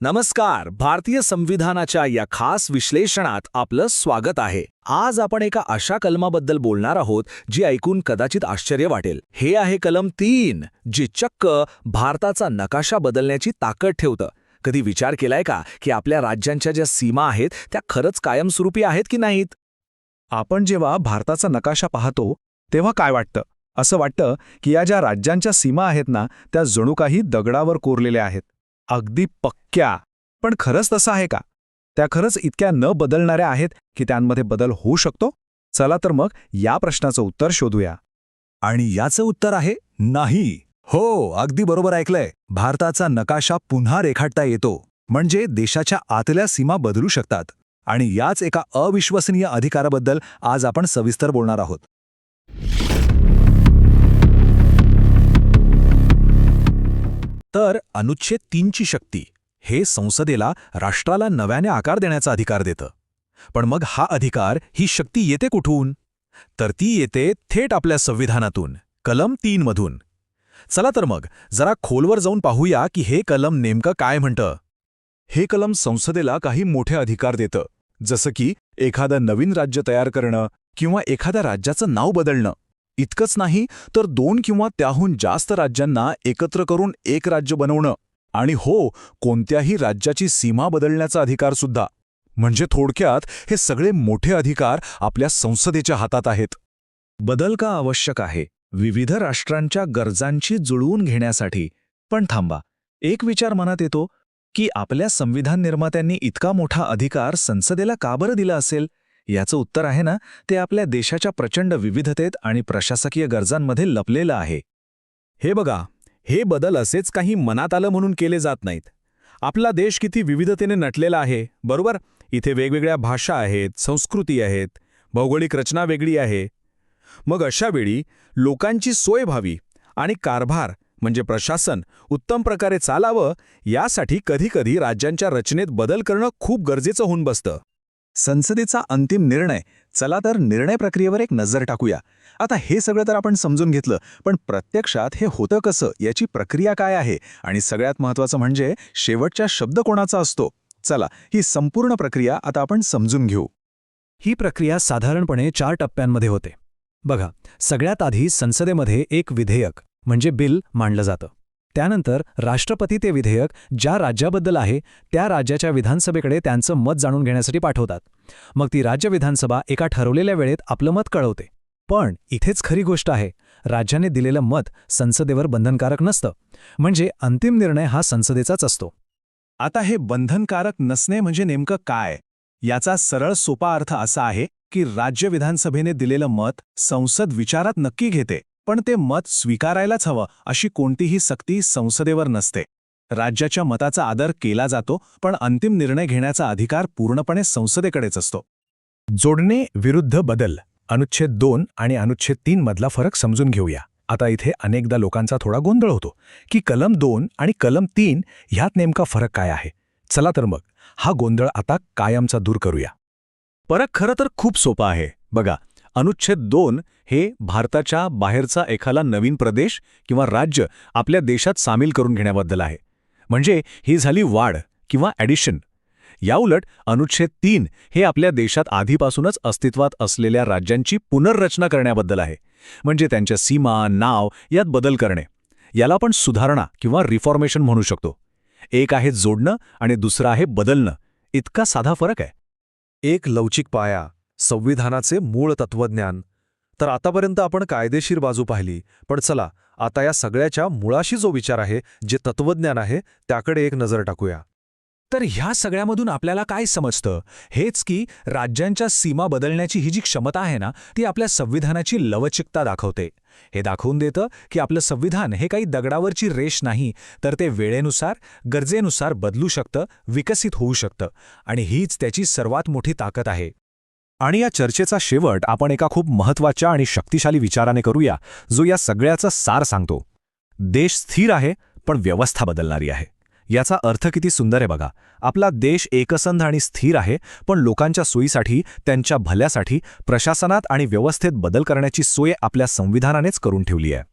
नमस्कार. भारतीय संविधानाच्या या खास विश्लेषणात आपलं स्वागत आहे. आज आपण एका अशा कलमाबद्दल बोलणार आहोत जी ऐकून कदाचित आश्चर्य वाटेल. हे आहे कलम 3, जे चक्क भारताचा नकाशा बदलण्याची ताकद ठेवतं. कधी विचार केलाय का की आपल्या राज्यांच्या ज्या सीमा आहेत त्या खरंच कायमस्वरूपी आहेत की नाहीत? आपण जेव्हा भारताचा नकाशा पाहतो तेव्हा काय वाटतं? असं वाटतं की या ज्या राज्यांच्या सीमा आहेत ना, त्या जणू काही दगडावर कोरलेल्या आहेत, अगदी पक्क्या. पण खरंच तसं आहे का? त्या खरंच इतक्या न बदलणाऱ्या आहेत की त्यांमध्ये बदल होऊ शकतो? चला तर मग या प्रश्नाचं उत्तर शोधूया. आणि याचं उत्तर आहे नाही. हो, अगदी बरोबर ऐकलंय. भारताचा नकाशा पुन्हा रेखाटता येतो, म्हणजे देशाच्या आतल्या सीमा बदलू शकतात. आणि याच एका अविश्वसनीय अधिकाराबद्दल आज आपण सविस्तर बोलणार आहोत. तर अनुच्छेद 3ची शक्ती हे संसदेला राष्ट्राला नव्याने आकार देण्याचा अधिकार देतं. पण मग हा अधिकार, ही शक्ती येते कुठून? तर ती येते थेट आपल्या संविधानातून, कलम 3 मधून. चला तर मग जरा खोलवर जाऊन पाहूया की हे कलम नेमकं काय म्हणतं. हे कलम संसदेला काही मोठे अधिकार देतं, जसं की एखादं नवीन राज्य तयार करणं किंवा एखाद्या राज्याचं नाव बदलणं. इतकंच नाही तर 2 किंवा त्याहून जास्त राज्यांना एकत्र करून एक राज्य बनवणं. आणि हो, कोणत्याही राज्याची सीमा बदलण्याचा अधिकारसुद्धा. म्हणजे थोडक्यात हे सगळे मोठे अधिकार आपल्या संसदेच्या हातात आहेत. बदल का आवश्यक आहे? विविध राष्ट्रांच्या गरजांची जुळवून घेण्यासाठी. पण थांबा, एक विचार मनात येतो की आपल्या संविधान निर्मात्यांनी इतका मोठा अधिकार संसदेला का बरं दिला असेल? याचं उत्तर आहे ना, ते आपल्या देशाच्या प्रचंड विविधतेत आणि प्रशासकीय गरजांमध्ये लपलेलं आहे. हे बघा, हे बदल असेच काही मनात आलं म्हणून केले जात नाहीत. आपला देश किती विविधतेने नटलेला आहे, बरोबर? इथे वेगवेगळ्या भाषा आहेत, संस्कृती आहेत, भौगोलिक रचना वेगळी आहे. मग अशा वेळी लोकांची सोय व्हावी आणि कारभार म्हणजे प्रशासन उत्तम प्रकारे चालावं, यासाठी कधीकधी राज्यांच्या रचनेत बदल करणं खूप गरजेचं होऊन बसतं. संसदेचा अंतिम निर्णय. चला तर निर्णय प्रक्रियेवर एक नजर टाकूया. आता हे सगळं तर आपण समजून घेतलं, पण प्रत्यक्षात हे होतं कसं, याची प्रक्रिया काय आहे, आणि सगळ्यात महत्त्वाचं म्हणजे शेवटचा शब्द कोणाचा असतो? चला, ही संपूर्ण प्रक्रिया आता आपण समजून घेऊ. ही प्रक्रिया साधारणपणे 4 टप्प्यांमध्ये होते. बघा, सगळ्यात आधी संसदेमध्ये एक विधेयक म्हणजे बिल मांडलं जातं. त्यानंतर राष्ट्रपती ते विधेयक ज्या राज्याबद्दल आहे त्या राज्याच्या विधानसभेकडे त्यांचं मत जाणून घेण्यासाठी पाठवतात. मग ती राज्य विधानसभा एका ठरवलेल्या वेळेत आपलं मत कळवते. पण इथेच खरी गोष्ट आहे, राज्याने दिलेलं मत संसदेवर बंधनकारक नसतं. म्हणजे अंतिम निर्णय हा संसदेचाच असतो. आता हे बंधनकारक नसणे म्हणजे नेमकं काय? याचा सरळ सोपा अर्थ असा आहे की राज्य विधानसभेने दिलेलं मत संसद विचारात नक्की घेते, पण ते मत स्वीकारायलाच हवं अशी कोणतीही सक्ती संसदेवर नसते. राज्याच्या मताचा आदर केला जातो, पण अंतिम निर्णय घेण्याचा अधिकार पूर्णपणे संसदेकडेच असतो. जोडणे विरुद्ध बदल, अनुच्छेद 2 आणि अनुच्छेद 3 मधला फरक समजून घेऊया. आता इथे अनेकदा लोकांचा थोडा गोंधळ होतो की कलम 2 आणि कलम 3 ह्यात नेमका फरक काय आहे. चला तर मग हा गोंधळ आता कायमचा दूर करूया. फरक खरं तर खूप सोपा आहे. बघा, अनुच्छेद 2 हे भारताच्या बाहेरचा एखादा नवीन प्रदेश किंवा राज्य आपल्या देशात सामील करून घेण्याबद्दल आहे. म्हणजे ही झाली वाढ किंवा ॲडिशन. याउलट अनुच्छेद 3 हे आपल्या देशात आधीपासूनच अस्तित्वात असलेल्या राज्यांची पुनर्रचना करण्याबद्दल आहे. म्हणजे त्यांच्या सीमा, नाव यात बदल करणे. याला आपण सुधारणा किंवा रिफॉर्मेशन म्हणू शकतो. एक आहे जोडणं आणि दुसरं आहे बदलणं. इतका साधा फरक आहे. एक लवचिक पाया, संविधानाचे मूळ तत्वज्ञान. तर आतापर्यंत आपण कायदेशीर बाजू पाहिली, पण चला आता या सगळ्याच्या मुळाशी जो विचार आहे, जे तत्वज्ञान आहे, त्याकडे एक नजर टाकूया. तर ह्या सगळ्यामधून आपल्याला काय समजतं? हेच की राज्यांच्या सीमा बदलण्याची ही जी क्षमता आहे ना, ती आपल्या संविधानाची लवचिकता दाखवते. हे दाखवून देतं की आपलं संविधान हे काही दगडावरची रेष नाही, तर ते वेळेनुसार, गरजेनुसार बदलू शकतं, विकसित होऊ शकतं. आणि हीच त्याची सर्वात मोठी ताकद आहे. आणि या चर्चेचा शेवट आपण एका खूप महत्त्वाच्या आणि शक्तिशाली विचाराने करूया, जो या सगळ्याचं सार सांगतो. देश स्थिर आहे, पण व्यवस्था बदलणारी आहे. याचा अर्थ किती सुंदर आहे बघा. आपला देश एकसंध आणि स्थिर आहे, पण लोकांच्या सोयीसाठी, त्यांच्या भल्यासाठी प्रशासनात आणि व्यवस्थेत बदल करण्याची सोय आपल्या संविधानानेच करून ठेवली आहे.